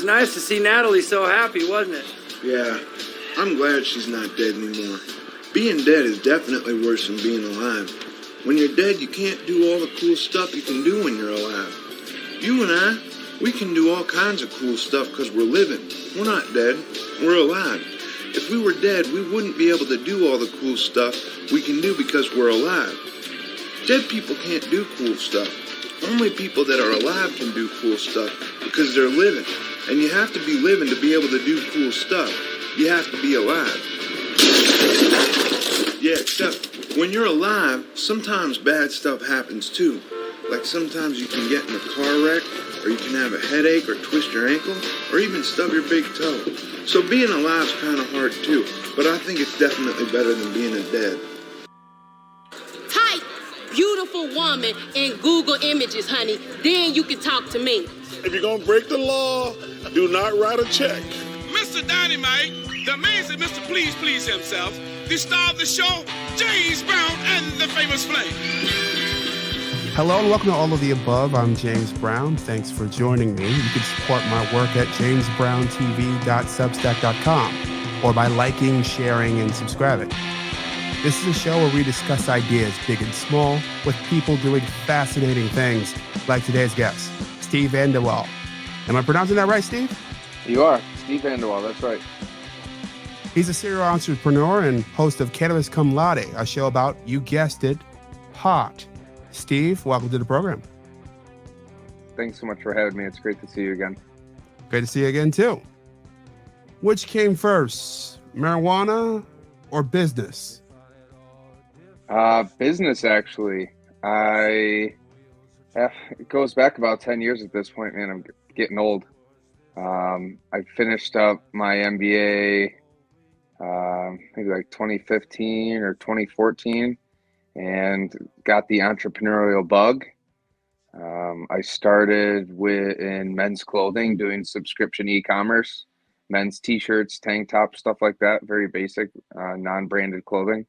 was nice to see Natalie so happy, wasn't it? Yeah, I'm glad she's not dead anymore. Being dead is definitely worse than being alive. When you're dead, you can't do all the cool stuff you can do when you're alive. You and I, we can do all kinds of cool stuff because we're living. We're not dead, we're alive. If we were dead, we wouldn't be able to do all the cool stuff we can do because we're alive. Dead people can't do cool stuff. Only people that are alive can do cool stuff because they're living. And you have to be living to be able to do cool stuff. You have to be alive. Yeah, except when you're alive, sometimes bad stuff happens too. Like sometimes you can get in a car wreck, or you can have a headache, or twist your ankle, or even stub your big toe. So being alive's kind of hard too, but I think it's definitely better than being a dead. Type beautiful woman in Google Images, honey. Then you can talk to me. If you're gonna break the law, do not write a check. Mr. Dynamite, the amazing Mr. Please Please himself, the star of the show, James Brown and the Famous Flame. Hello and welcome to All of the Above. I'm James Brown. Thanks for joining me. You can support my work at jamesbrowntv.substack.com or by liking, sharing, and subscribing. This is a show where we discuss ideas, big and small, with people doing fascinating things, like today's guest, Steve VanDeWalle. Am I pronouncing that right, Steve? You are. Steve VanDeWalle, that's right. He's a serial entrepreneur and host of Cannabis Cum Laude, a show about, you guessed it, pot. Steve, welcome to the program. Thanks so much for having me. It's great to see you again. Great to see you again, too. Which came first, marijuana or business? Business, actually. It goes back about 10 years at this point, man. I'm getting old. I finished up my MBA maybe like 2015 or 2014 and got the entrepreneurial bug. I started in men's clothing, doing subscription e-commerce, men's t-shirts, tank tops, stuff like that, very basic, non-branded clothing.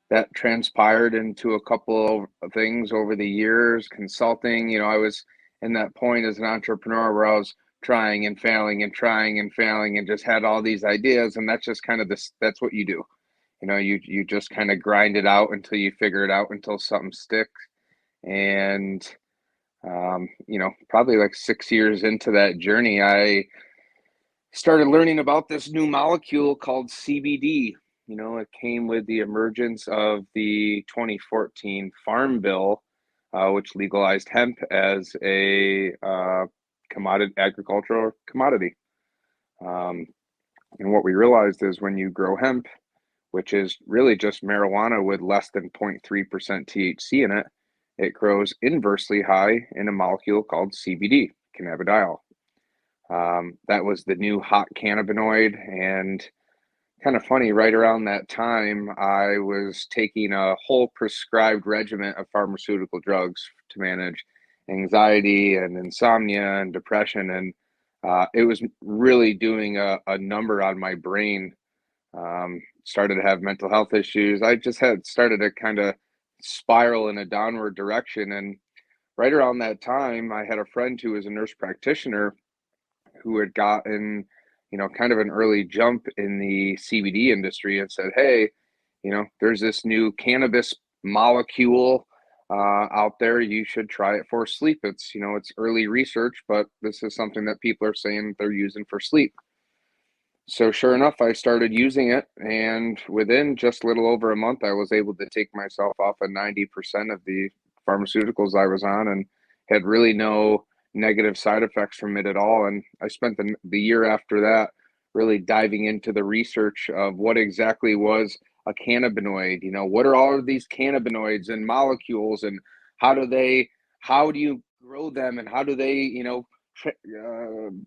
That transpired into a couple of things over the years, consulting. You know, I was in that point as an entrepreneur where I was trying and failing and trying and failing and just had all these ideas. And that's just kind of that's what you do. You know, you just kind of grind it out until you figure it out, until something sticks. And, you know, probably like 6 years into that journey, I started learning about this new molecule called CBD. You know, it came with the emergence of the 2014 Farm Bill, which legalized hemp as a agricultural commodity. And what we realized is when you grow hemp, which is really just marijuana with less than 0.3% THC in it, it grows inversely high in a molecule called CBD, cannabidiol. That was the new hot cannabinoid. And kind of funny, right around that time, I was taking a whole prescribed regimen of pharmaceutical drugs to manage anxiety and insomnia and depression. And it was really doing a number on my brain. Started to have mental health issues. I just started to kind of spiral in a downward direction. And right around that time, I had a friend who was a nurse practitioner who had gotten, you know, kind of an early jump in the CBD industry and said, hey, you know, there's this new cannabis molecule out there. You should try it for sleep. It's, you know, it's early research, but this is something that people are saying they're using for sleep. So sure enough, I started using it, and within just a little over a month, I was able to take myself off of 90% of the pharmaceuticals I was on and had really no negative side effects from it at all. And I spent the year after that really diving into the research of what exactly was a cannabinoid. You know, what are all of these cannabinoids and molecules, and how do you grow them, and how do they, you know,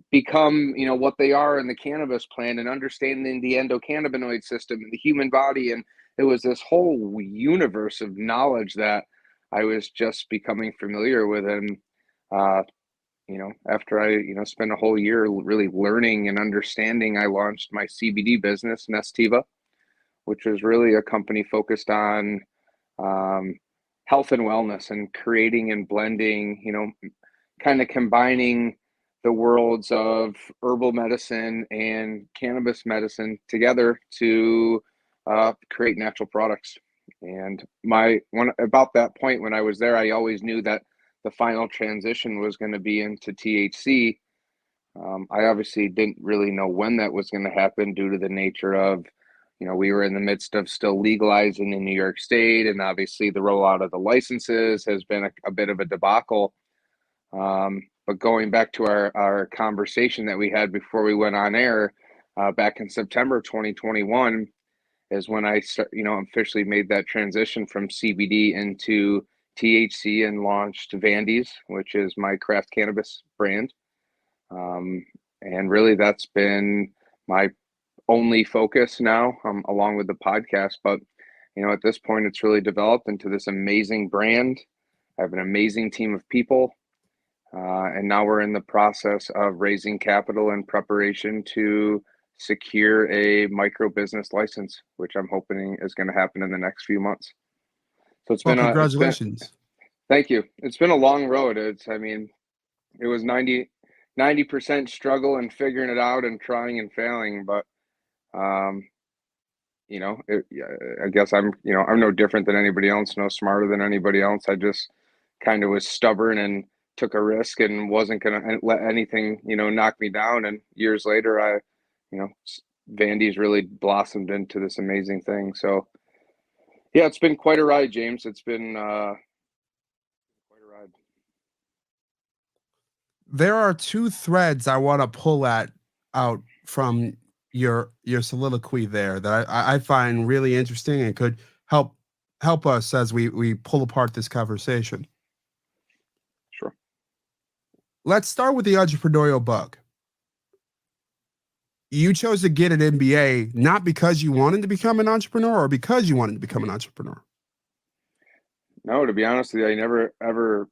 become, you know, what they are in the cannabis plant, and understanding the endocannabinoid system in the human body. And it was this whole universe of knowledge that I was just becoming familiar with. And, you know, after I, you know, spent a whole year really learning and understanding, I launched my CBD business, Nestiva, which is really a company focused on health and wellness and creating and blending, you know, kind of combining the worlds of herbal medicine and cannabis medicine together to create natural products. And about that point when I was there, I always knew that the final transition was going to be into THC. I obviously didn't really know when that was going to happen due to the nature of, we were in the midst of still legalizing in New York State, and obviously the rollout of the licenses has been a bit of a debacle. But going back to our conversation that we had before we went on air, back in September 2021 is when I officially made that transition from CBD into THC and launched VanDeWalle, which is my craft cannabis brand. And really that's been my only focus now, along with the podcast. But, at this point, it's really developed into this amazing brand. I have an amazing team of people. And now we're in the process of raising capital in preparation to secure a micro business license, which I'm hoping is going to happen in the next few months. So congratulations. Thank you. It's been a long road. It was 90% struggle and figuring it out and trying and failing, but I guess I'm no different than anybody else, no smarter than anybody else. I just kind of was stubborn and took a risk and wasn't going to let anything, knock me down. And years later, VanDeWalle's really blossomed into this amazing thing. So yeah, it's been quite a ride, James. It's been quite a ride. There are two threads I want to pull out from your soliloquy there that I find really interesting and could help us as we pull apart this conversation. Sure. Let's start with the entrepreneurial bug. You chose to get an MBA not because you wanted to become an entrepreneur or because you wanted to become an entrepreneur. No, to be honest with you, I never ever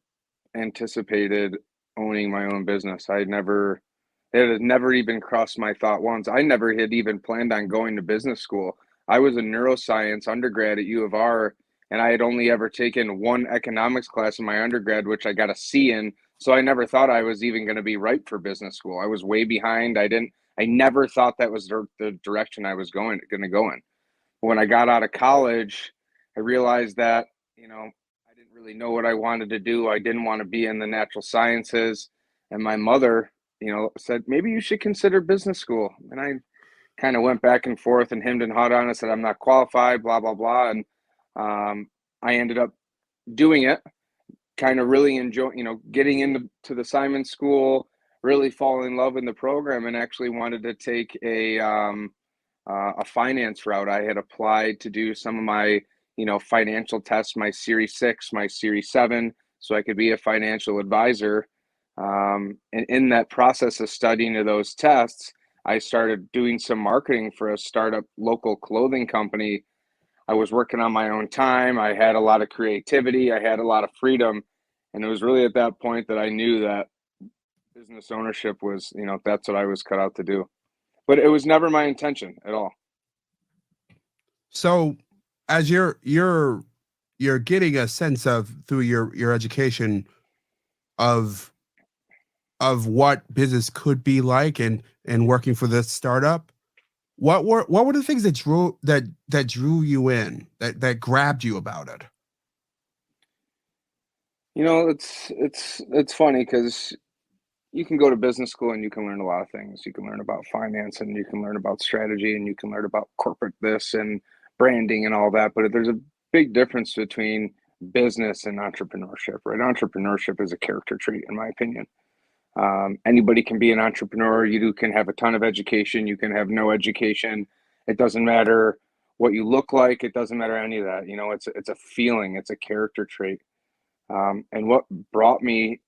anticipated owning my own business. It had never even crossed my thought once. I never had even planned on going to business school. I was a neuroscience undergrad at U of R, and I had only ever taken one economics class in my undergrad, which I got a C in. So I never thought I was even going to be ripe for business school. I was way behind. I never thought that was the direction I was going to go in. When I got out of college, I realized that, I didn't really know what I wanted to do. I didn't want to be in the natural sciences. And my mother, said, maybe you should consider business school. And I kind of went back and forth and hemmed and hawed on it, said, I'm not qualified, blah, blah, blah. And I ended up doing it, kind of really enjoy, getting into the Simon School, really fall in love in the program, and actually wanted to take a finance route. I had applied to do some of my, financial tests, my Series 6, my Series 7, so I could be a financial advisor. And in that process of studying those tests, I started doing some marketing for a startup local clothing company. I was working on my own time. I had a lot of creativity. I had a lot of freedom. And it was really at that point that I knew that business ownership was, that's what I was cut out to do. But it was never my intention at all. So as you're getting a sense of through your education of what business could be like and working for this startup, what were the things that drew you in, that grabbed you about it? It's funny because you can go to business school and you can learn a lot of things. You can learn about finance and you can learn about strategy and you can learn about corporate this and branding and all that. But there's a big difference between business and entrepreneurship, right? Entrepreneurship is a character trait, in my opinion. Anybody can be an entrepreneur. You can have a ton of education. You can have no education. It doesn't matter what you look like. It doesn't matter any of that. It's a feeling. It's a character trait. And what brought me,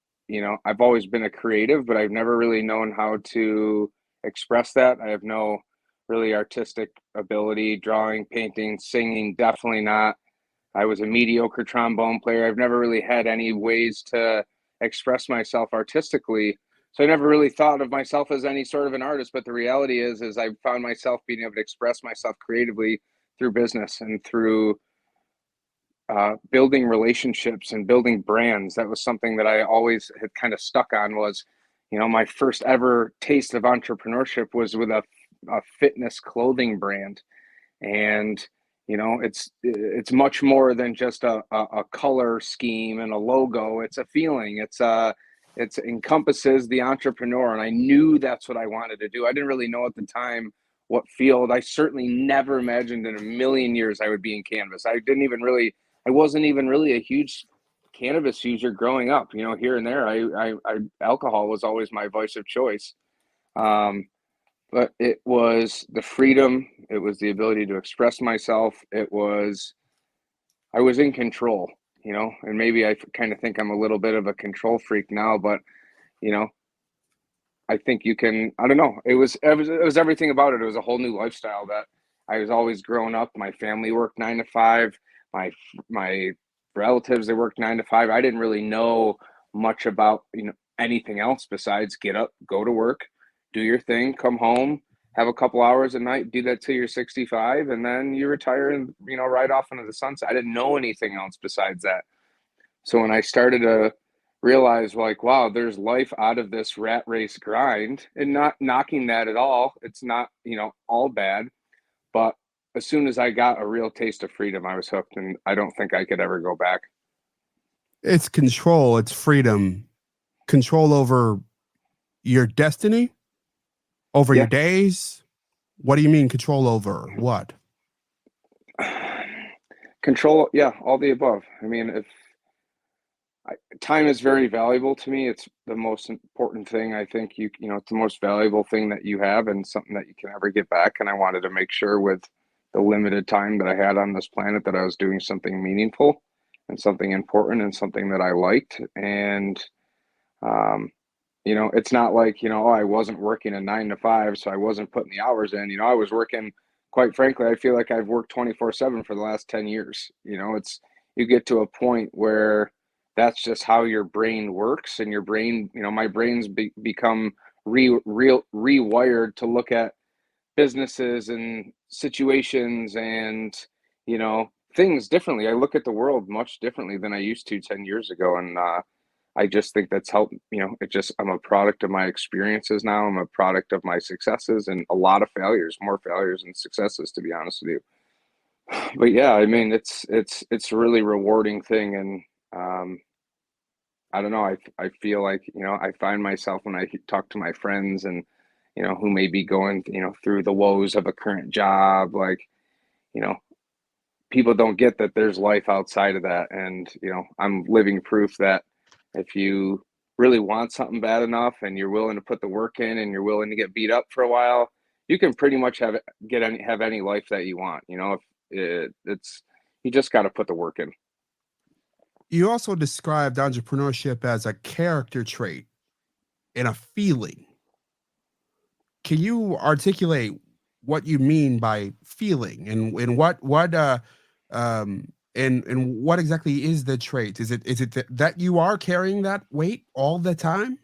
I've always been a creative, but I've never really known how to express that. I have no really artistic ability, drawing, painting, singing, definitely not. I was a mediocre trombone player. I've never really had any ways to express myself artistically. So I never really thought of myself as any sort of an artist, but the reality is I found myself being able to express myself creatively through business and through building relationships and building brands. That was something that I always had kind of stuck on, was, My first ever taste of entrepreneurship was with a fitness clothing brand. And it's much more than just a color scheme and a logo. It's a feeling. It encompasses the entrepreneur, and I knew that's what I wanted to do. I didn't really know at the time what field. I certainly never imagined in a million years I would be in cannabis. I wasn't even really a huge cannabis user growing up. Here and there, alcohol was always my vice of choice. But it was the freedom. It was the ability to express myself. I was in control, and maybe I kind of think I'm a little bit of a control freak now, but, I think I don't know. It was everything about it. It was a whole new lifestyle that I was always growing up. My family worked 9 to 5. My relatives, they worked 9 to 5. I didn't really know much about, anything else besides get up, go to work, do your thing, come home, have a couple hours a night, do that till you're 65, and then you retire and, ride off into the sunset. I didn't know anything else besides that. So when I started to realize, like, wow, there's life out of this rat race grind, and not knocking that at all. It's not, all bad. But as soon as I got a real taste of freedom, I was hooked, and I don't think I could ever go back. It's control, it's freedom, control over your destiny, over your days. What do you mean control over what? Control, yeah, all the above. I mean, time is very valuable to me. It's the most important thing. I think it's the most valuable thing that you have, and something that you can ever get back. And I wanted to make sure with the limited time that I had on this planet that I was doing something meaningful and something important and something that I liked. And, it's not like, I wasn't working a 9 to 5, so I wasn't putting the hours in. I was working, quite frankly, I feel like I've worked 24/7 for the last 10 years. You get to a point where that's just how your brain works, and your brain, my brain's become rewired to look at businesses and situations and, things differently. I look at the world much differently than I used to 10 years ago. And, I just think that's helped, I'm a product of my experiences now. I'm a product of my successes, and a lot of failures, more failures than successes, to be honest with you. But yeah, I mean, it's a really rewarding thing. And, I don't know. I feel like, I find myself when I talk to my friends and, who may be going, through the woes of a current job, like, people don't get that there's life outside of that. And, I'm living proof that if you really want something bad enough and you're willing to put the work in and you're willing to get beat up for a while, you can pretty much have any life that you want. If you just got to put the work in. You also described entrepreneurship as a character trait and a feeling. Can you articulate what you mean by feeling, and what exactly is the trait? Is it that you are carrying that weight all the time,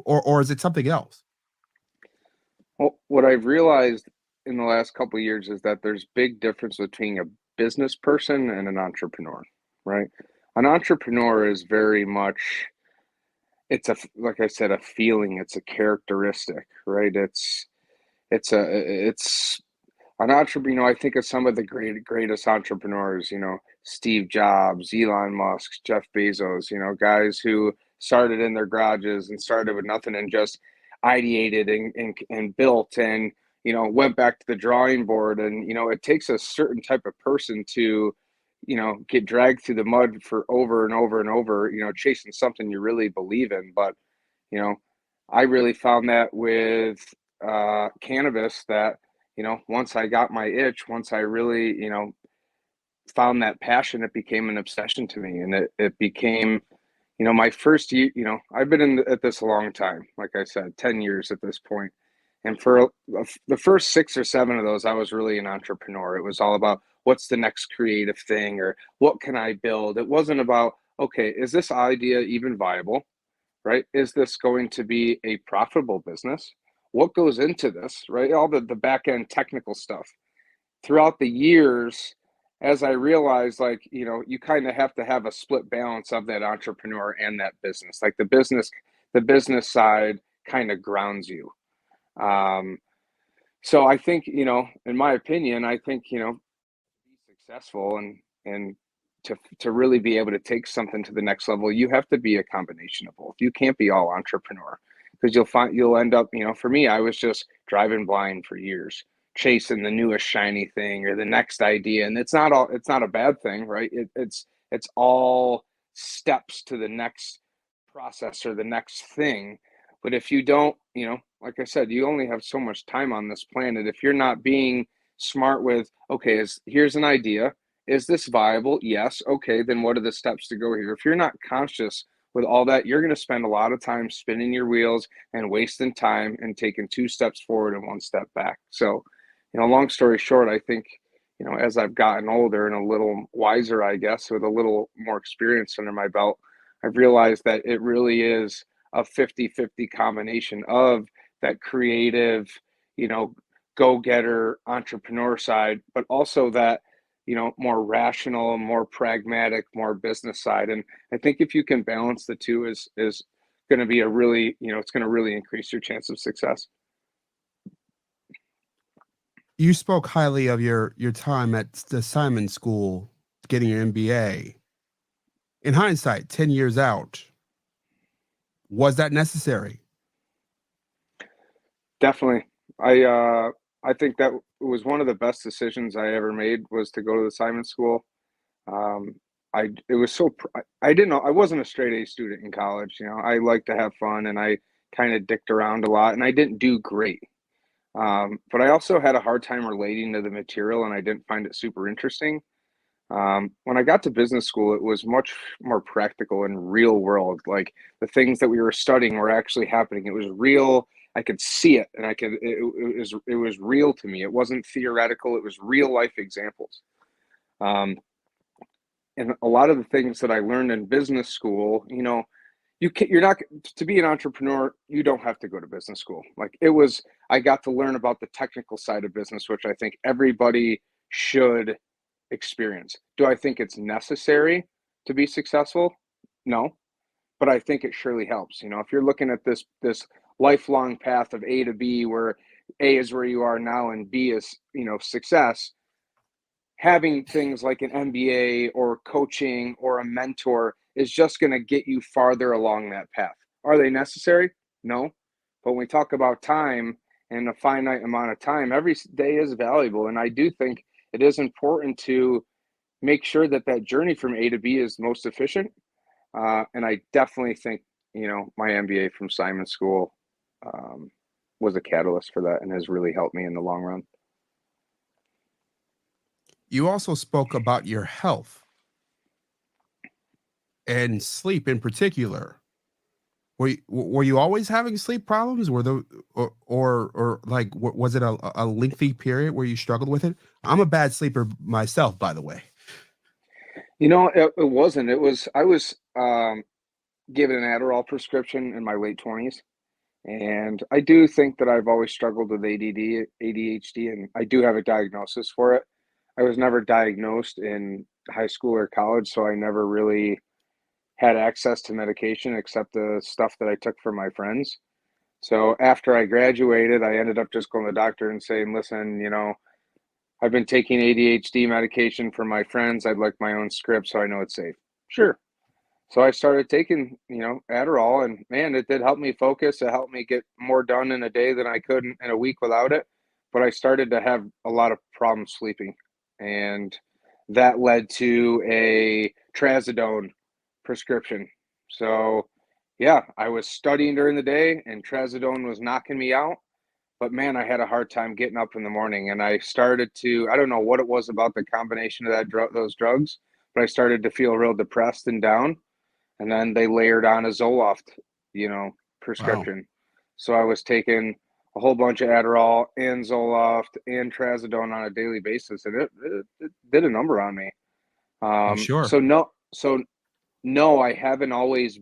or is it something else? Well, what I've realized in the last couple of years is that there's big difference between a business person and an entrepreneur, right? An entrepreneur is very much, like I said, a feeling. It's a characteristic, right? It's an entrepreneur. I think of some of the greatest entrepreneurs, Steve Jobs, Elon Musk, Jeff Bezos, guys who started in their garages and started with nothing and just ideated and built and, went back to the drawing board. And, it takes a certain type of person to, get dragged through the mud for over and over and over, chasing something you really believe in. But, I really found that with cannabis, that, once I got my itch, once I really, found that passion, it became an obsession to me. And it became, my first year, I've been at this a long time, like I said, 10 years at this point. And for the first 6 or 7 of those, I was really an entrepreneur. It was all about what's the next creative thing, or what can I build? It wasn't about, okay, is this idea even viable, right? Is this going to be a profitable business? What goes into this, right? All the back end technical stuff. Throughout the years, as I realized, like, you kind of have to have a split balance of that entrepreneur and that business. Like, the business the business side kind of grounds you. So I think, in my opinion, I think, be successful and to really be able to take something to the next level, you have to be a combination of both. You can't be all entrepreneur, because you'll end up, for me, I was just driving blind for years, chasing the newest shiny thing or the next idea. And it's not a bad thing, right? It's all steps to the next process or the next thing. But if you don't, like I said, you only have so much time on this planet. If you're not being smart with, okay, here's an idea. Is this viable? Yes. Okay, then what are the steps to go here? If you're not conscious with all that, you're going to spend a lot of time spinning your wheels and wasting time and taking 2 steps forward and 1 step back. So, long story short, I think, as I've gotten older and a little wiser, I guess, with a little more experience under my belt, I've realized that it really is a 50-50 combination of that creative, go-getter entrepreneur side, but also that, more rational, more pragmatic, more business side. And I think if you can balance the two is going to be a really, it's going to really increase your chance of success. You spoke highly of your time at the Simon School, getting your MBA. In hindsight, 10 years out, was that necessary? Definitely. I think that was one of the best decisions I ever made, was to go to the Simon School. It was so, I didn't know, I wasn't a straight A student in college. I like to have fun, and I kind of dicked around a lot, and I didn't do great. But I also had a hard time relating to the material, and I didn't find it super interesting. When I got to business school, it was much more practical and real world. Like, the things that we were studying were actually happening. It was real. I could see it, and it was real to me. It wasn't theoretical. It was real life examples. And a lot of the things that I learned in business school, you're not, to be an entrepreneur, you don't have to go to business school. Like, I got to learn about the technical side of business, which I think everybody should experience. Do I think it's necessary to be successful? No, but I think it surely helps. If you're looking at this lifelong path of A to B, where A is where you are now and B is, success, having things like an MBA or coaching or a mentor is just going to get you farther along that path. Are they necessary? No. But when we talk about time and a finite amount of time, every day is valuable. And I do think it is important to make sure that journey from A to B is most efficient. And I definitely think, my MBA from Simon School was a catalyst for that and has really helped me in the long run. You also spoke about your health and sleep in particular. Were you always having sleep problems? Or like, was it a lengthy period where you struggled with it? I'm a bad sleeper myself, by the way. It wasn't. I was given an Adderall prescription in my late 20s. And I do think that I've always struggled with ADHD, and I do have a diagnosis for it. I was never diagnosed in high school or college, so I never really had access to medication except the stuff that I took from my friends. So after I graduated, I ended up just going to the doctor and saying, listen, I've been taking ADHD medication from my friends. I'd like my own script so I know it's safe. Sure. So I started taking, Adderall, and man, it did help me focus. It helped me get more done in a day than I could in a week without it. But I started to have a lot of problems sleeping, and that led to a trazodone prescription. So yeah, I was studying during the day and trazodone was knocking me out. But man, I had a hard time getting up in the morning, and I started to, I don't know what it was about the combination of those drugs, but I started to feel real depressed and down. And then they layered on a Zoloft, prescription. Wow. So I was taking a whole bunch of Adderall and Zoloft and trazodone on a daily basis, and it did a number on me. I'm sure. So no, I haven't always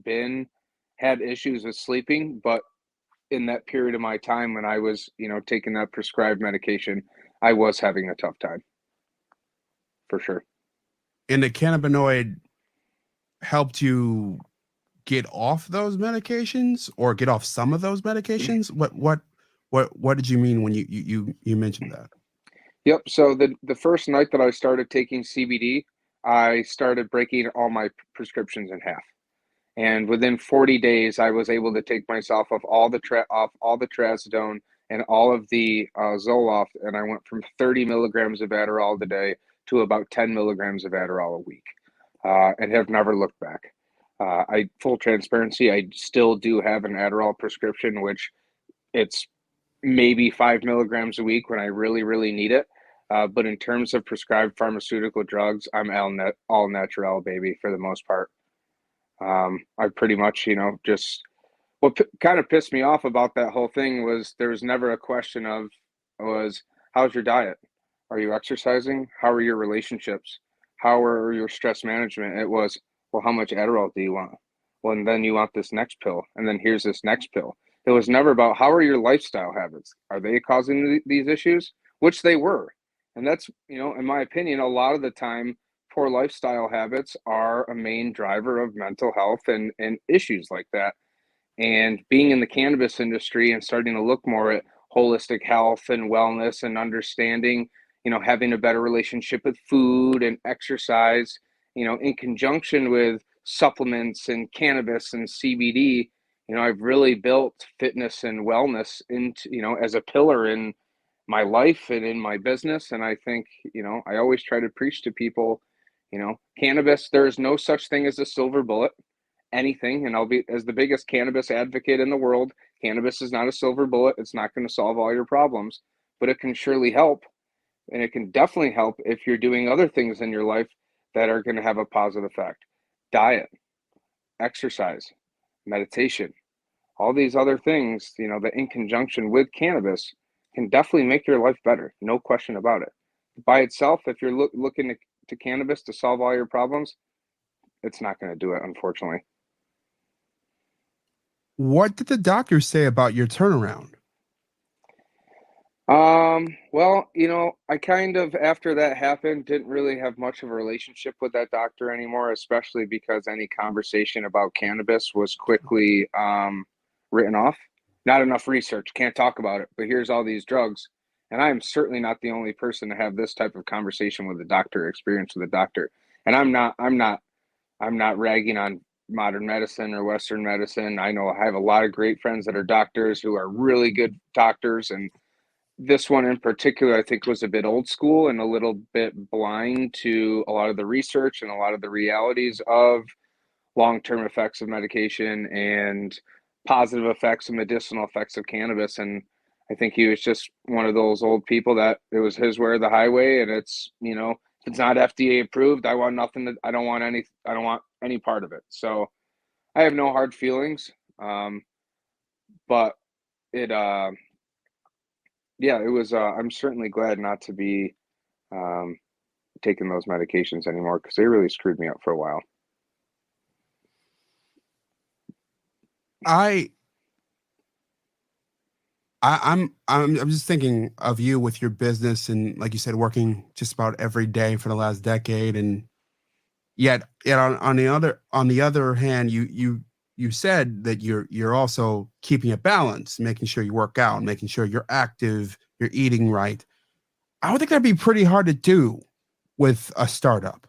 had issues with sleeping, but in that period of my time when I was, taking that prescribed medication, I was having a tough time, for sure. And the cannabinoid helped you get off those medications or get off some of those medications? What did you mean when you mentioned that? Yep. So the first night that I started taking CBD, I started breaking all my prescriptions in half. And within 40 days, I was able to take myself off all the trazodone and all of the Zoloft, and I went from 30 milligrams of Adderall a day to about 10 milligrams of Adderall a week, and have never looked back. Full transparency, I still do have an Adderall prescription, which it's maybe 5 milligrams a week when I really, really need it. But in terms of prescribed pharmaceutical drugs, I'm all natural, baby, for the most part. I pretty much, just what kind of pissed me off about that whole thing was there was never a question was how's your diet? Are you exercising? How are your relationships? How are your stress management? It was, well, how much Adderall do you want? Well, and then you want this next pill, and then here's this next pill. It was never about how are your lifestyle habits? Are they causing these issues? Which they were. And that's, in my opinion, a lot of the time, poor lifestyle habits are a main driver of mental health and issues like that. And being in the cannabis industry and starting to look more at holistic health and wellness and understanding, having a better relationship with food and exercise, in conjunction with supplements and cannabis and CBD, I've really built fitness and wellness into, as a pillar in my life and in my business. And I think, I always try to preach to people, cannabis, there is no such thing as a silver bullet, anything. And I'll be, as the biggest cannabis advocate in the world, cannabis is not a silver bullet. It's not going to solve all your problems, but it can surely help. And it can definitely help if you're doing other things in your life that are going to have a positive effect. Diet, exercise, meditation, all these other things, that in conjunction with cannabis can definitely make your life better. No question about it. By itself, if you're looking to cannabis to solve all your problems, it's not going to do it, unfortunately. What did the doctor say about your turnaround? Well, I kind of, after that happened, didn't really have much of a relationship with that doctor anymore, especially because any conversation about cannabis was quickly written off. Not enough research, can't talk about it, but here's all these drugs. And I am certainly not the only person to have this type of conversation with a doctor, experience with a doctor. And I'm not ragging on modern medicine or Western medicine. I know I have a lot of great friends that are doctors who are really good doctors, and this one in particular, I think, was a bit old school and a little bit blind to a lot of the research and a lot of the realities of long-term effects of medication and positive effects and medicinal effects of cannabis. And I think he was just one of those old people that it was his way or the highway. And it's, if it's not FDA approved, I want nothing. I don't want any part of it. So I have no hard feelings. But it, yeah, it was, I'm certainly glad not to be taking those medications anymore because they really screwed me up for a while. I'm just thinking of you with your business and, like you said, working just about every day for the last decade, and yet on the other hand, you said that you're also keeping a balance, making sure you work out, making sure you're active, you're eating right. I would think that'd be pretty hard to do with a startup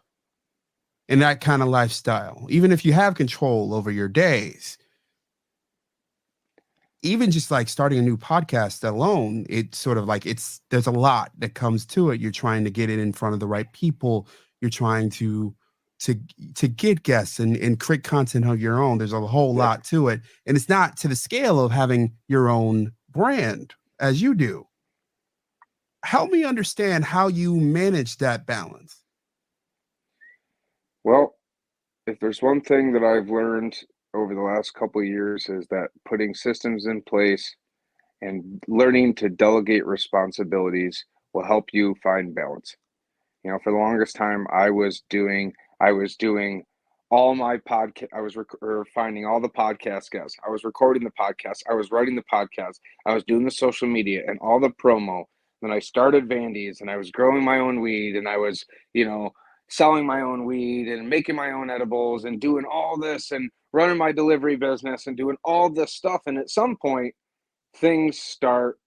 in that kind of lifestyle, even if you have control over your days. Even just like starting a new podcast alone, it's sort of like there's a lot that comes to it. You're trying to get it in front of the right people. You're trying to get guests and create content of your own. There's a whole lot to it. And it's not to the scale of having your own brand as you do. Help me understand how you manage that balance. Well, if there's one thing that I've learned over the last couple of years is that putting systems in place and learning to delegate responsibilities will help you find balance. For the longest time, I was doing all my podcast. I was finding all the podcast guests. I was recording the podcast. I was writing the podcast. I was doing the social media and all the promo. Then I started Vandy's and I was growing my own weed and I was, selling my own weed and making my own edibles and doing all this and running my delivery business and doing all this stuff. And at some point, things start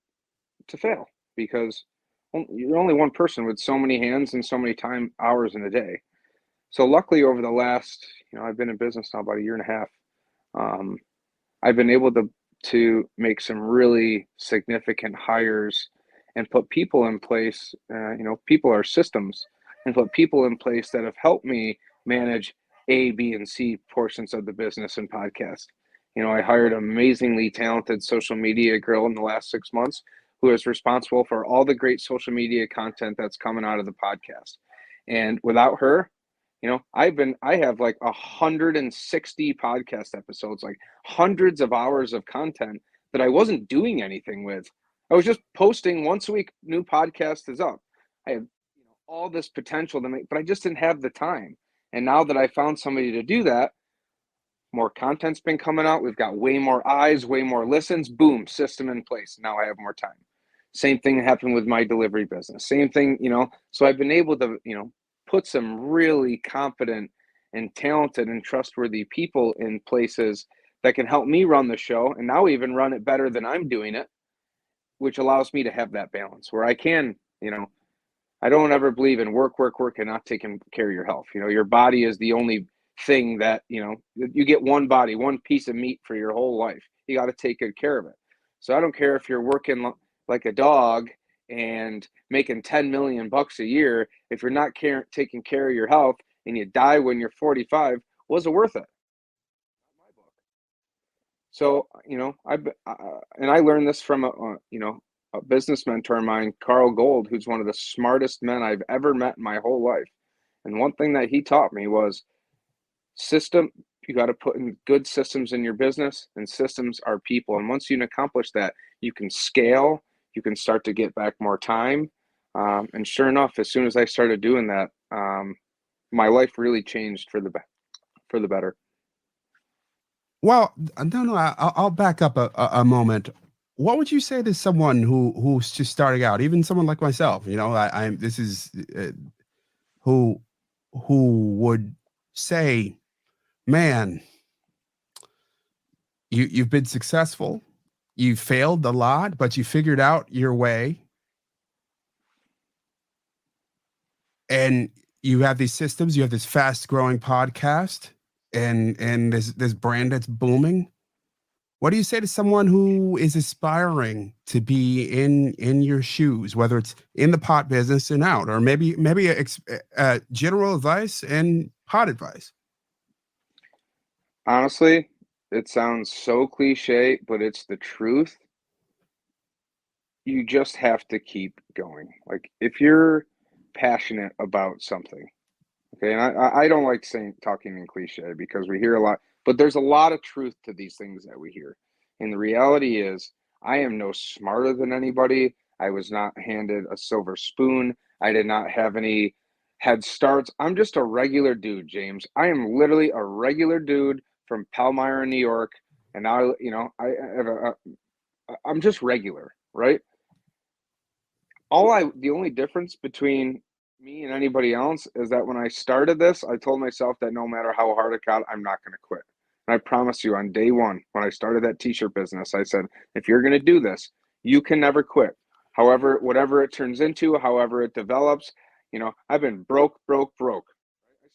to fail because you're only one person with so many hands and so many time hours in a day. So luckily over the last, I've been in business now about a year and a half. I've been able to make some really significant hires and put people in place. People are systems, and put people in place that have helped me manage A, B, and C portions of the business and podcast. I hired an amazingly talented social media girl in the last 6 months who is responsible for all the great social media content that's coming out of the podcast. And without her, I have like 160 podcast episodes, like hundreds of hours of content that I wasn't doing anything with. I was just posting once a week, new podcast is up. I have all this potential to make, but I just didn't have the time. And now that I found somebody to do that, more content's been coming out. We've got way more eyes, way more listens. Boom, system in place. Now I have more time. Same thing happened with my delivery business. Same thing, so I've been able to, put some really competent and talented and trustworthy people in places that can help me run the show, and now even run it better than I'm doing it, which allows me to have that balance where I can, I don't ever believe in work and not taking care of your health. Your body is the only thing that, you get one body, one piece of meat for your whole life. You got to take good care of it. So I don't care if you're working like a dog and making 10 million bucks a year. If you're not taking care of your health and you die when you're 45, was it worth it? So, I learned this from a business mentor of mine, Carl Gold, who's one of the smartest men I've ever met in my whole life. And one thing that he taught me was you got to put in good systems in your business, and systems are people. And once you can accomplish that, you can scale, you can start to get back more time. And sure enough, as soon as I started doing that, my life really changed for the better. Well, no, I'll back up a moment. What would you say to someone who's just starting out, even someone like myself? Who would say, man, you've been successful, you failed a lot, but you figured out your way, and you have these systems, you have this fast growing podcast, and this brand that's booming. What do you say to someone who is aspiring to be in your shoes, whether it's in the pot business and out, or maybe general advice and pot advice? Honestly, it sounds so cliche, but it's the truth. You just have to keep going. Like if you're passionate about something, okay, and I don't like talking in cliche because we hear a lot, but there's a lot of truth to these things that we hear. And the reality is, I am no smarter than anybody. I was not handed a silver spoon. I did not have any head starts. I'm just a regular dude, James. I am literally a regular dude from Palmyra, New York. And now, I'm just regular, right? The only difference between me and anybody else is that when I started this, I told myself that no matter how hard it got, I'm not going to quit. And I promise you, on day one, when I started that t-shirt business, I said, if you're going to do this, you can never quit. However, whatever it turns into, however it develops, I've been broke. I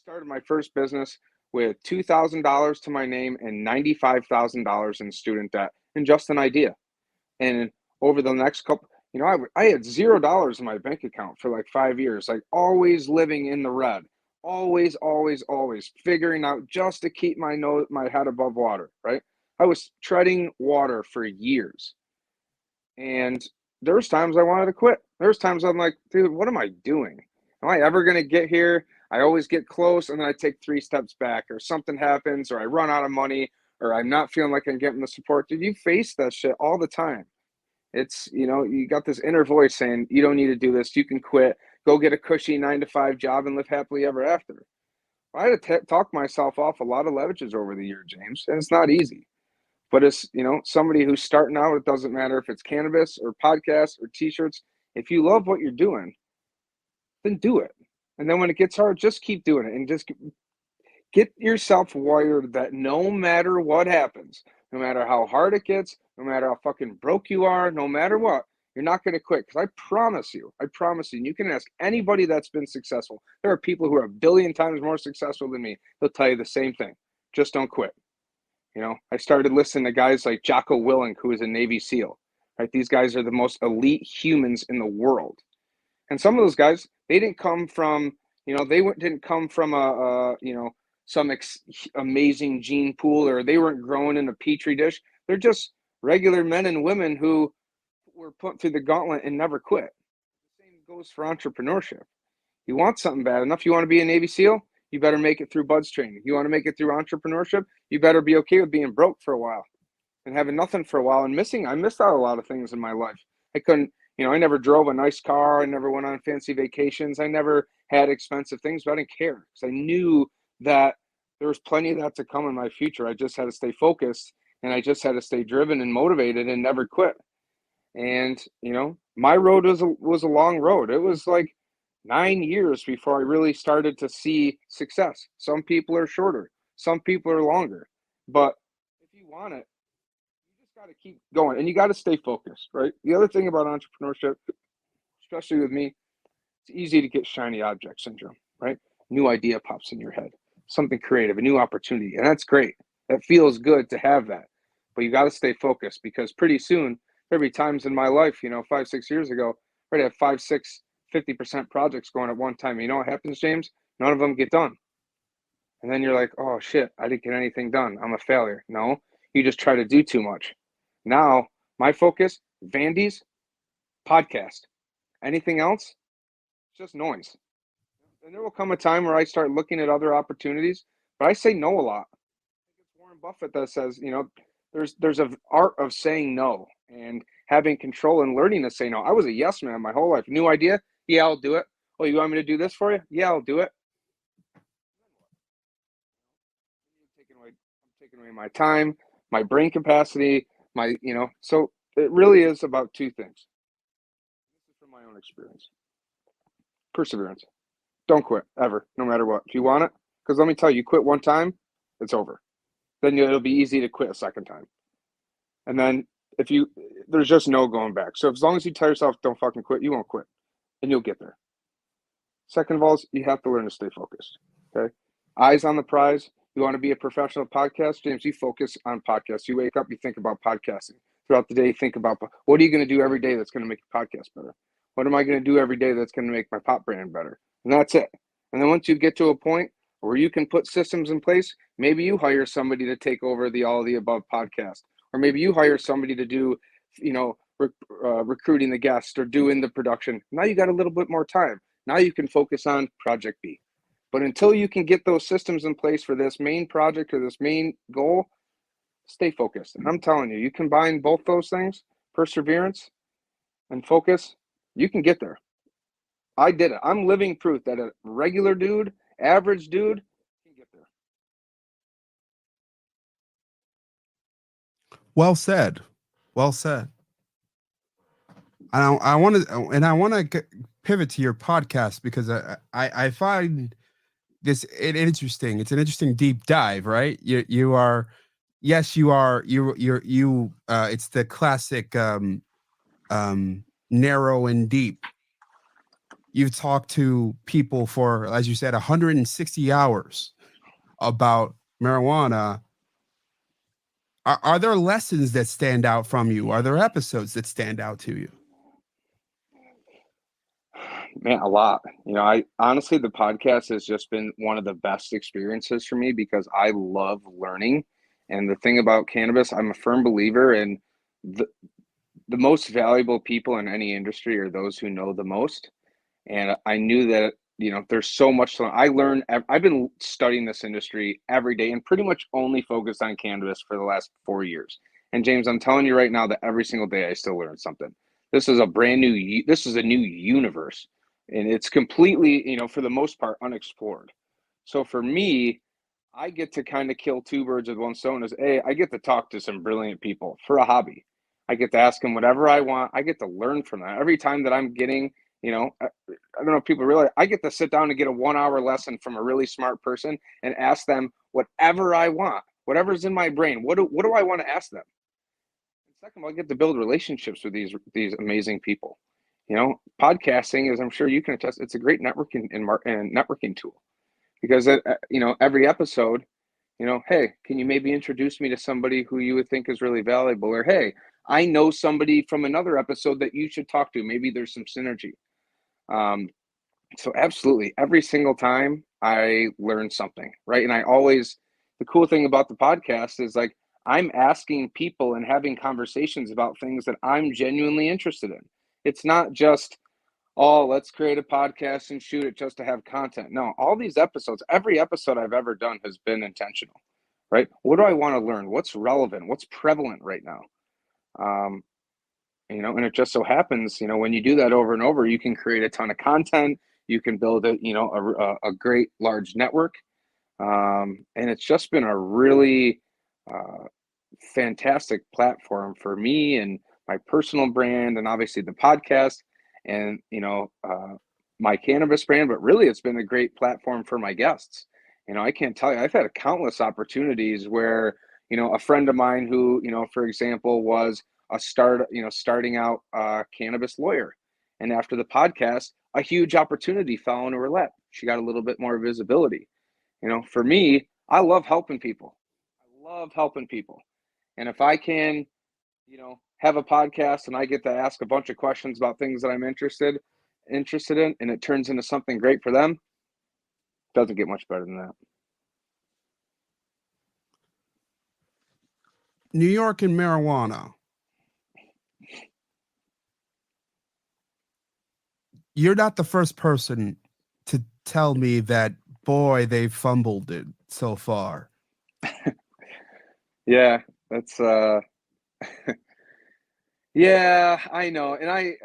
started my first business with $2,000 to my name and $95,000 in student debt and just an idea. And over the next couple, I had $0 in my bank account for like 5 years, like always living in the red, always figuring out just to keep my head above water, right? I was treading water for years. And there's times I wanted to quit. There's times I'm like, dude, what am I doing? Am I ever going to get here? I always get close and then I take 3 steps back, or something happens, or I run out of money, or I'm not feeling like I'm getting the support. Did you face that shit all the time? It's, you got this inner voice saying, you don't need to do this. You can quit, go get a cushy 9-to-5 job and live happily ever after. I had to talk myself off a lot of leverages over the year, James, and it's not easy. But it's, somebody who's starting out, it doesn't matter if it's cannabis or podcasts or t-shirts. If you love what you're doing, then do it. And then when it gets hard, just keep doing it and just get yourself wired that no matter what happens, no matter how hard it gets, no matter how fucking broke you are, no matter what, you're not going to quit. Because I promise you, and you can ask anybody that's been successful. There are people who are a billion times more successful than me. They'll tell you the same thing. Just don't quit. You know, I started listening to guys like Jocko Willink, who is a Navy SEAL, right? These guys are the most elite humans in the world. And some of those guys, they didn't come from, didn't come from some amazing gene pool, or they weren't growing in a petri dish. They're just regular men and women who were put through the gauntlet and never quit. The same goes for entrepreneurship. You want something bad enough, you want to be a Navy SEAL, you better make it through BUDS training. You want to make it through entrepreneurship, you better be okay with being broke for a while and having nothing for a while and I missed out a lot of things in my life. I couldn't, I never drove a nice car. I never went on fancy vacations. I never had expensive things, but I didn't care because I knew that there was plenty of that to come in my future. I just had to stay focused, and I just had to stay driven and motivated and never quit. And, my road was a long road. It was like 9 years before I really started to see success. Some people are shorter, some people are longer, but if you want it, you just got to keep going and you got to stay focused, right? The other thing about entrepreneurship, especially with me, it's easy to get shiny object syndrome, right? New idea pops in your head, something creative, a new opportunity, and that's great. That feels good to have that, but you got to stay focused because pretty soon there'll be times in my life, 5-6 years ago, I'd have 5, 6, 50% projects going at one time. You know what happens, James? None of them get done. And then you're like, oh shit, I didn't get anything done. I'm a failure. No, you just try to do too much. Now, my focus, Vandy's podcast. Anything else, just noise. And there will come a time where I start looking at other opportunities, but I say no a lot. It's Warren Buffett that says, there's an art of saying no and having control and learning to say no. I was a yes man my whole life. New idea? Yeah, I'll do it. Oh, you want me to do this for you? Yeah, I'll do it. I'm taking away my time, my brain capacity, so it really is about two things. This is from my own experience. Perseverance. Don't quit ever, no matter what. If you want it, because let me tell you, quit one time, it's over. Then it'll be easy to quit a second time. And then there's just no going back. So as long as you tell yourself, don't fucking quit, you won't quit and you'll get there. Second of all, you have to learn to stay focused. Okay. Eyes on the prize. You want to be a professional podcast, James, you focus on podcasts. You wake up, you think about podcasting. Throughout the day, you think about what are you going to do every day that's going to make your podcast better? What am I going to do every day that's going to make my pop brand better? And that's it. And then once you get to a point where you can put systems in place, maybe you hire somebody to take over the All of the Above podcast, or maybe you hire somebody to do, recruiting the guests or doing the production. Now you got a little bit more time. Now you can focus on Project B. But until you can get those systems in place for this main project or this main goal, stay focused. And I'm telling you, you combine both those things, perseverance and focus, you can get there. I did it. I'm living proof that a regular dude, average dude, can get there. Well said. Well said. I want to pivot to your podcast because I find this interesting. It's an interesting deep dive, right? You are it's the classic narrow and deep. You've talked to people for, as you said, 160 hours about marijuana. Are there lessons that stand out from you? Are there episodes that stand out to you? Man, a lot. I honestly, the podcast has just been one of the best experiences for me because I love learning. And the thing about cannabis, I'm a firm believer in the most valuable people in any industry are those who know the most. And I knew that, there's so much to learn. I've been studying this industry every day and pretty much only focused on cannabis for the last 4 years. And James, I'm telling you right now that every single day I still learn something. This is a new universe. And it's completely, for the most part, unexplored. So for me, I get to kind of kill two birds with one stone. I get to talk to some brilliant people for a hobby. I get to ask them whatever I want. I get to learn from that. Every time that I'm getting I don't know if people realize I get to sit down and get a 1-hour lesson from a really smart person and ask them whatever I want, whatever's in my brain. What do I want to ask them? And second of all, I get to build relationships with these amazing people. Podcasting, as I'm sure you can attest, it's a great networking and networking tool, because every episode, hey, can you maybe introduce me to somebody who you would think is really valuable? Or, hey, I know somebody from another episode that you should talk to. Maybe there's some synergy. So absolutely, every single time I learn something, right? And the cool thing about the podcast is like, I'm asking people and having conversations about things that I'm genuinely interested in. It's not just, oh, let's create a podcast and shoot it just to have content. No, all these episodes, every episode I've ever done has been intentional, right? What do I want to learn? What's relevant? What's prevalent right now? And it just so happens, when you do that over and over, you can create a ton of content. You can build a great large network. And it's just been a really fantastic platform for me and my personal brand, and obviously the podcast and, my cannabis brand, but really it's been a great platform for my guests. I can't tell you, I've had countless opportunities where, a friend of mine who, for example, was starting out cannabis lawyer. And after the podcast, a huge opportunity fell into her lap. She got a little bit more visibility. For me, I love helping people. And if I can, have a podcast and I get to ask a bunch of questions about things that I'm interested in, and it turns into something great for them, doesn't get much better than that. New York and marijuana. You're not the first person to tell me that, boy, they fumbled it so far. Yeah, that's yeah, I know. And it's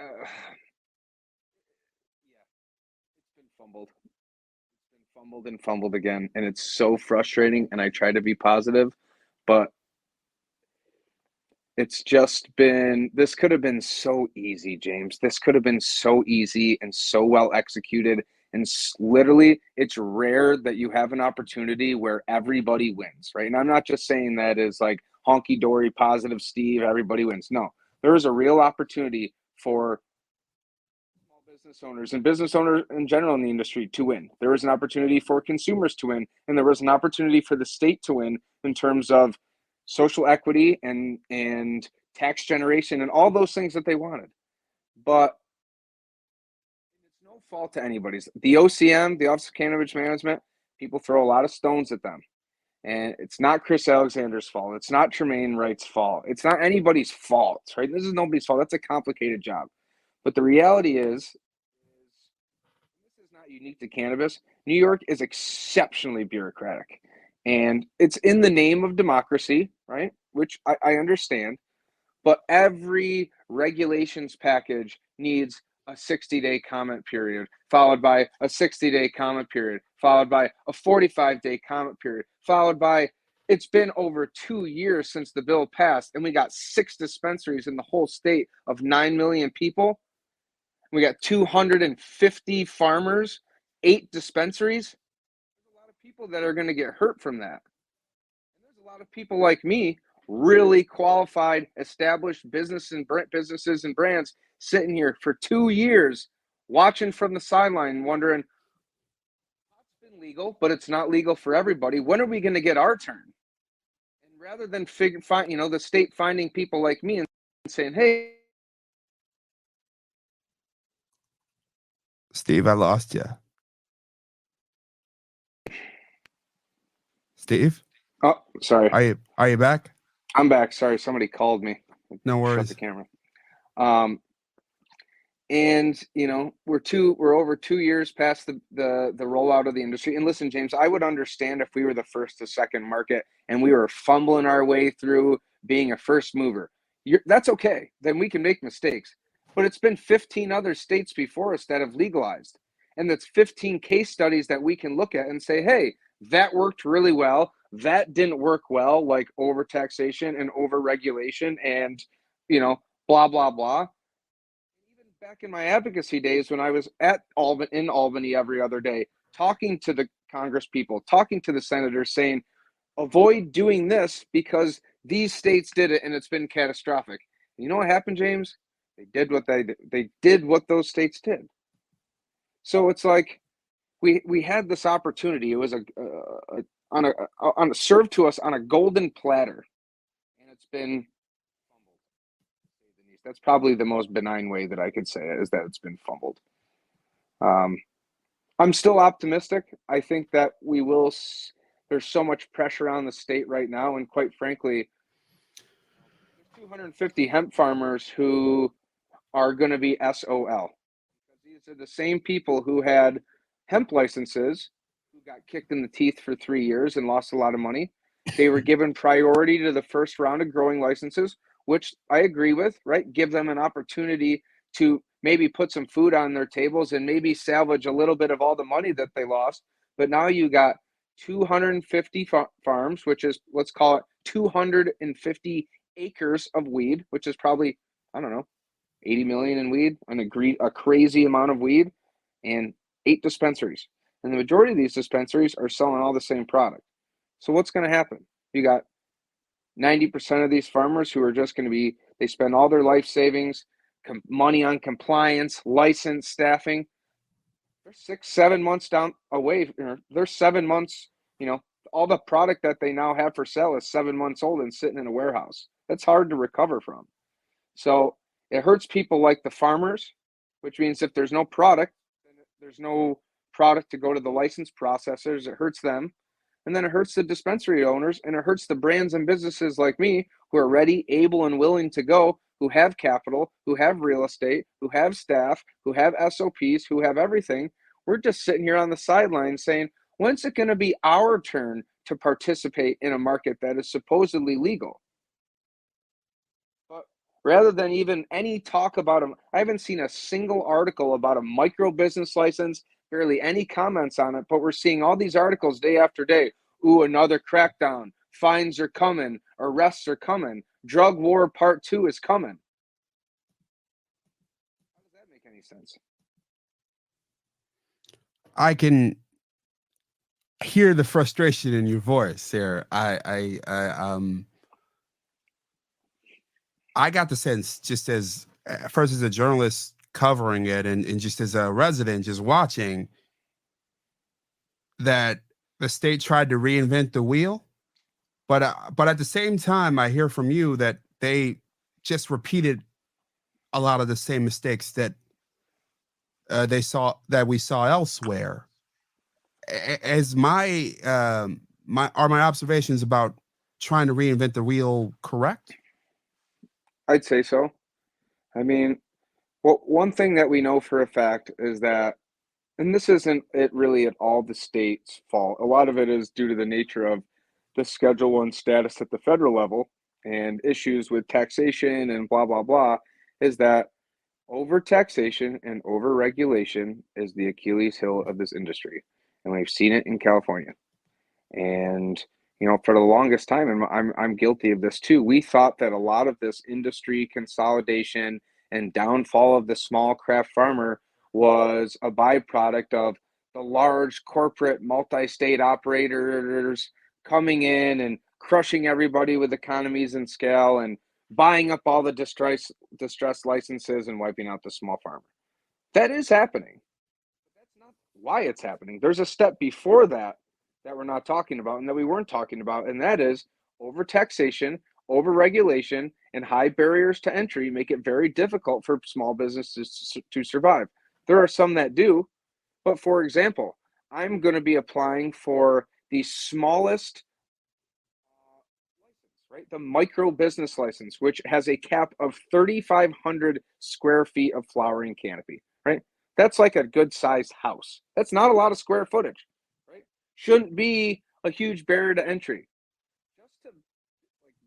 been fumbled. It's been fumbled and fumbled again. And it's so frustrating. And I try to be positive, but it's just this could have been so easy, James. This could have been so easy and so well executed. And literally, it's rare that you have an opportunity where everybody wins, right? And I'm not just saying that as like honky-dory, positive Steve, everybody wins. No, there is a real opportunity for small business owners and business owners in general in the industry to win. There was an opportunity for consumers to win, and there was an opportunity for the state to win in terms of social equity and tax generation and all those things that they wanted. But it's no fault to anybody's. The OCM, the Office of Cannabis Management, people throw a lot of stones at them. And it's not Chris Alexander's fault. It's not Tremaine Wright's fault. It's not anybody's fault, right? This is nobody's fault. That's a complicated job. But the reality is this is not unique to cannabis. New York is exceptionally bureaucratic. And it's in the name of democracy, right? Which I understand. But every regulations package needs a 60-day comment period, followed by a 60-day comment period, followed by a 45-day comment period, followed by, it's been over 2 years since the bill passed, and we got 6 dispensaries in the whole state of 9 million people. We got 250 farmers, 8 dispensaries. There's a lot of people that are going to get hurt from that. And there's a lot of people like me, really qualified, established businesses and brands sitting here for 2 years, watching from the sideline, wondering, it's been legal, but it's not legal for everybody. When are we going to get our turn? And rather than the state finding people like me and saying, hey, Steve, I lost you. Steve? oh, sorry. Are you back? I'm back. Sorry, somebody called me. No worries. Shut the camera. And we're over 2 years past the rollout of the industry. And listen, James, I would understand if we were the first to second market and we were fumbling our way through being a first mover. That's okay. Then we can make mistakes. But it's been 15 other states before us that have legalized. And that's 15 case studies that we can look at and say, hey, that worked really well. That didn't work well, like over taxation and over regulation and, blah, blah, blah. Even back in my advocacy days when I was in Albany every other day, talking to the Congress people, talking to the senators, saying, avoid doing this because these states did it and it's been catastrophic. And you know what happened, James? They did what they did what those states did. So it's like we had this opportunity. It was served to us on a golden platter, and it's been fumbled. That's probably the most benign way that I could say it, is that it's been fumbled. I'm still optimistic. I think that we will. There's so much pressure on the state right now, and quite frankly, there's 250 hemp farmers who are going to be SOL. These are the same people who had hemp licenses, who got kicked in the teeth for 3 years and lost a lot of money. They were given priority to the first round of growing licenses, which I agree with, right? Give them an opportunity to maybe put some food on their tables and maybe salvage a little bit of all the money that they lost. But now you got 250 farms, which is, let's call it 250 acres of weed, which is probably, I don't know, 80 million in weed, a crazy amount of weed, and 8 dispensaries. And the majority of these dispensaries are selling all the same product. So what's going to happen? You got 90% of these farmers who are just going to be, they spend all their life savings, money on compliance, license, staffing. They're 6-7 months down away. They're 7 months, all the product that they now have for sale is 7 months old and sitting in a warehouse. That's hard to recover from. So it hurts people like the farmers, which means if there's no product, there's no product to go to the license processors. It hurts them. And then it hurts the dispensary owners, and it hurts the brands and businesses like me who are ready, able, and willing to go, who have capital, who have real estate, who have staff, who have SOPs, who have everything. We're just sitting here on the sidelines saying, when's it going to be our turn to participate in a market that is supposedly legal? But rather than even any talk about them, I haven't seen a single article about a micro business license, barely any comments on it, but we're seeing all these articles day after day. Ooh, another crackdown. Fines are coming. Arrests are coming. Drug war part 2 is coming. How does that make any sense? I can hear the frustration in your voice there. I got the sense, just as first as a journalist covering it, and just as a resident just watching, that the state tried to reinvent the wheel, but at the same time, I hear from you that they just repeated a lot of the same mistakes that we saw elsewhere. As my observations about trying to reinvent the wheel correct? I'd say so. I mean, well, one thing that we know for a fact is that, and this isn't it really at all the state's fault. A lot of it is due to the nature of the Schedule 1 status at the federal level and issues with taxation and blah, blah, blah, is that over taxation and over regulation is the Achilles heel of this industry. And we've seen it in California. And for the longest time, and I'm guilty of this too, we thought that a lot of this industry consolidation and downfall of the small craft farmer was a byproduct of the large corporate multi-state operators coming in and crushing everybody with economies and scale and buying up all the distressed licenses and wiping out the small farmer. That is happening. That's not why it's happening. There's a step before that we're not talking about and that we weren't talking about, and that is over taxation, over regulation, and high barriers to entry make it very difficult for small businesses to survive. There are some that do, but for example, I'm going to be applying for the smallest license, right? The micro business license, which has a cap of 3,500 square feet of flowering canopy, right? That's like a good sized house. That's not a lot of square footage, right? Shouldn't be a huge barrier to entry. Just to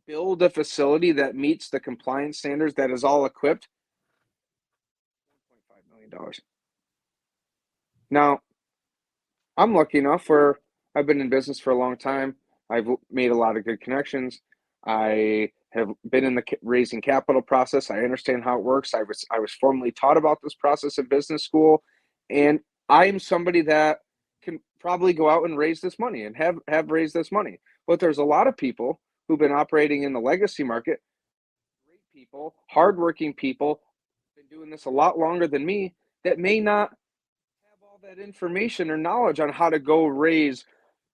build a facility that meets the compliance standards, that is all equipped, $1.5 million. Now, I'm lucky enough where I've been in business for a long time. I've made a lot of good connections. I have been in the raising capital process. I understand how it works. I was formally taught about this process in business school, and I'm somebody that can probably go out and raise this money and have raised this money. But there's a lot of people who've been operating in the legacy market, great people, hardworking people, been doing this a lot longer than me, that may not have all that information or knowledge on how to go raise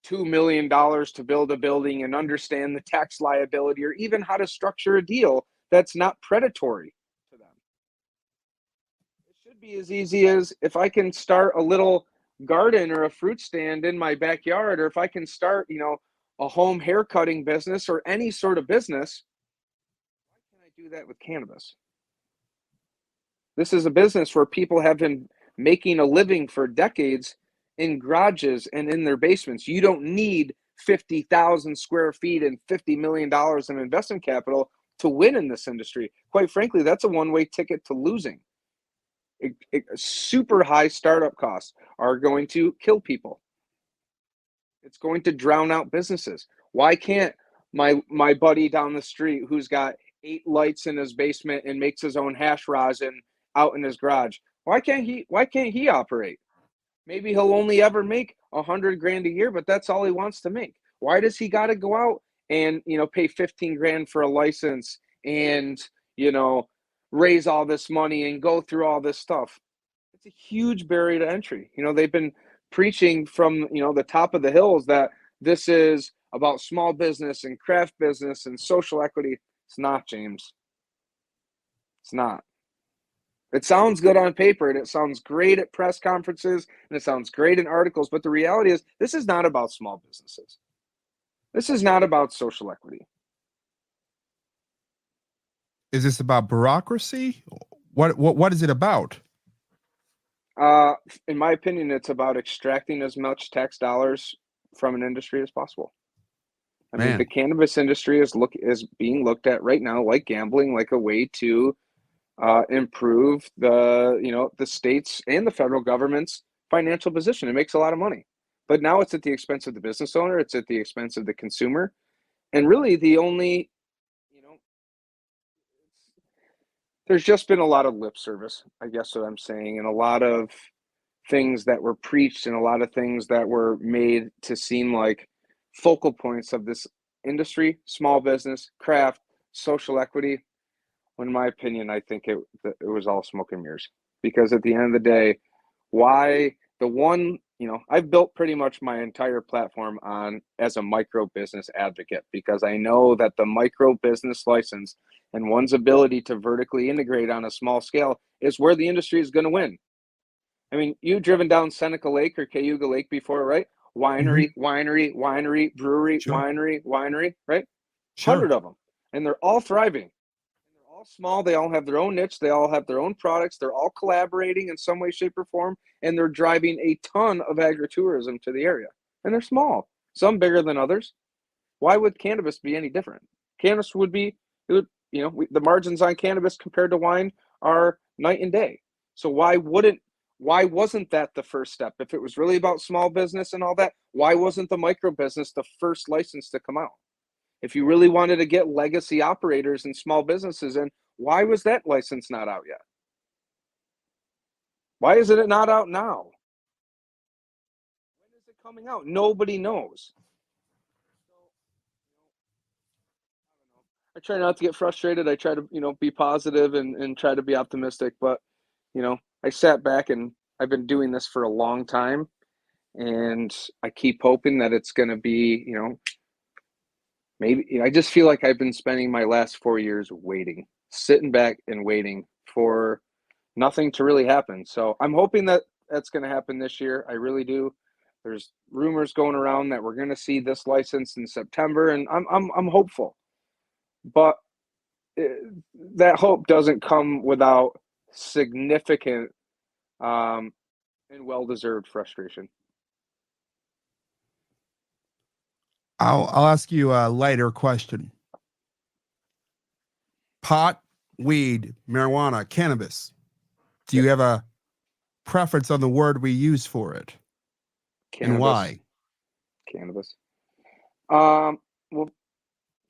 $2 million to build a building and understand the tax liability, or even how to structure a deal that's not predatory to them. It should be as easy as if I can start a little garden or a fruit stand in my backyard, or if I can start, a home hair cutting business or any sort of business. Why can't I do that with cannabis? This is a business where people have been making a living for decades in garages and in their basements. You don't need 50,000 square feet and $50 million in investment capital to win in this industry. Quite frankly, that's a one-way ticket to losing. Super high startup costs are going to kill people. It's going to drown out businesses. Why can't my buddy down the street, who's got 8 lights in his basement and makes his own hash rosin out in his garage, why can't he operate? Maybe he'll only ever make $100,000 a year, but that's all he wants to make. Why does he got to go out and, pay 15 grand for a license and, raise all this money and go through all this stuff? It's a huge barrier to entry. They've been preaching from, the top of the hills that this is about small business and craft business and social equity. It's not, James. It's not. It sounds good on paper, and it sounds great at press conferences, and it sounds great in articles, but the reality is this is not about small businesses. This is not about social equity. Is this about bureaucracy? What is it about? In my opinion, it's about extracting as much tax dollars from an industry as possible. I mean, the cannabis industry is being looked at right now like gambling, like a way to improve the states and the federal government's financial position. It makes a lot of money, but now it's at the expense of the business owner. It's at the expense of the consumer, and really the only, there's just been a lot of lip service, I guess what I'm saying, and a lot of things that were preached and a lot of things that were made to seem like focal points of this industry, small business, craft, social equity. In my opinion, I think it was all smoke and mirrors, because at the end of the day, I've built pretty much my entire platform on as a micro business advocate, because I know that the micro business license and one's ability to vertically integrate on a small scale is where the industry is going to win. I mean, you've driven down Seneca Lake or Cayuga Lake before, right? Winery, brewery, Sure. winery, right? Sure. 100 of them, and they're all thriving. All small. They all have their own niche. They all have their own products. They're all collaborating in some way, shape, or form, and they're driving a ton of agritourism to the area. And they're small, some bigger than others. Why would cannabis be any different? Cannabis the margins on cannabis compared to wine are night and day. So why wasn't that the first step? If it was really about small business and all that, why wasn't the micro business the first license to come out? If you really wanted to get legacy operators and small businesses in, why was that license not out yet? Why isn't it not out now? When is it coming out? Nobody knows. I try not to get frustrated. I try to, be positive and try to be optimistic. But, I sat back, and I've been doing this for a long time. And I keep hoping that it's going to be, maybe I just feel like I've been spending my last 4 years waiting, sitting back and waiting for nothing to really happen. So I'm hoping that that's going to happen this year. I really do. There's rumors going around that we're going to see this license in September, and I'm hopeful. But that hope doesn't come without significant and well-deserved frustration. I'll ask you a lighter question. Pot, weed, marijuana, cannabis. Do you have a preference on the word we use for it? Cannabis. And why? Cannabis. Well,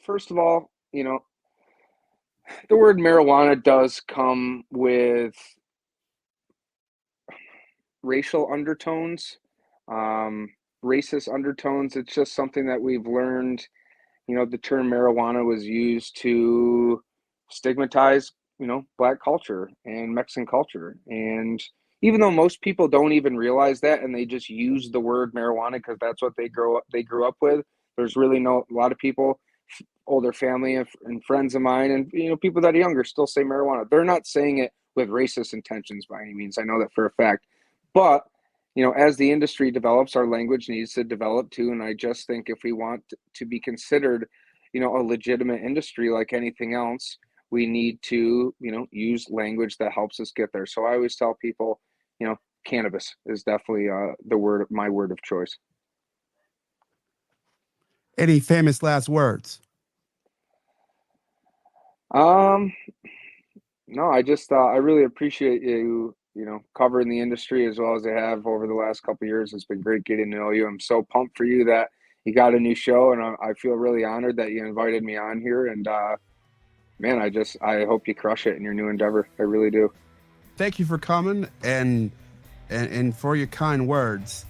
first of all, The word marijuana does come with racial undertones, racist undertones. It's just something that we've learned. The term marijuana was used to stigmatize, Black culture and Mexican culture. And even though most people don't even realize that, and they just use the word marijuana because that's what they grew up with, there's really a lot of people, older family and friends of mine, and people that are younger still say marijuana. They're not saying it with racist intentions by any means. I know that for a fact. But as the industry develops, our language needs to develop too. And I just think if we want to be considered, a legitimate industry like anything else, we need to, use language that helps us get there. So I always tell people, cannabis is definitely my word of choice. Any famous last words? No, I really appreciate you, covering the industry as well as I have over the last couple of years. It's been great getting to know you. I'm so pumped for you that you got a new show, and I feel really honored that you invited me on here. And man, I hope you crush it in your new endeavor. I really do. Thank you for coming and for your kind words.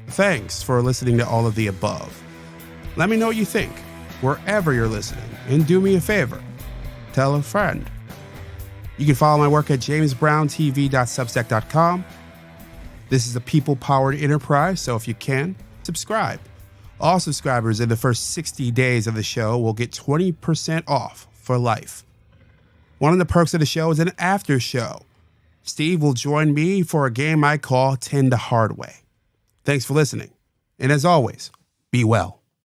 Thanks for listening to all of the above. Let me know what you think wherever you're listening, and do me a favor, tell a friend. You can follow my work at jamesbrowntv.substack.com. This is a people-powered enterprise, so if you can, subscribe. All subscribers in the first 60 days of the show will get 20% off for life. One of the perks of the show is an after show. Steve will join me for a game I call 10 the Hard Way. Thanks for listening. And as always, be well.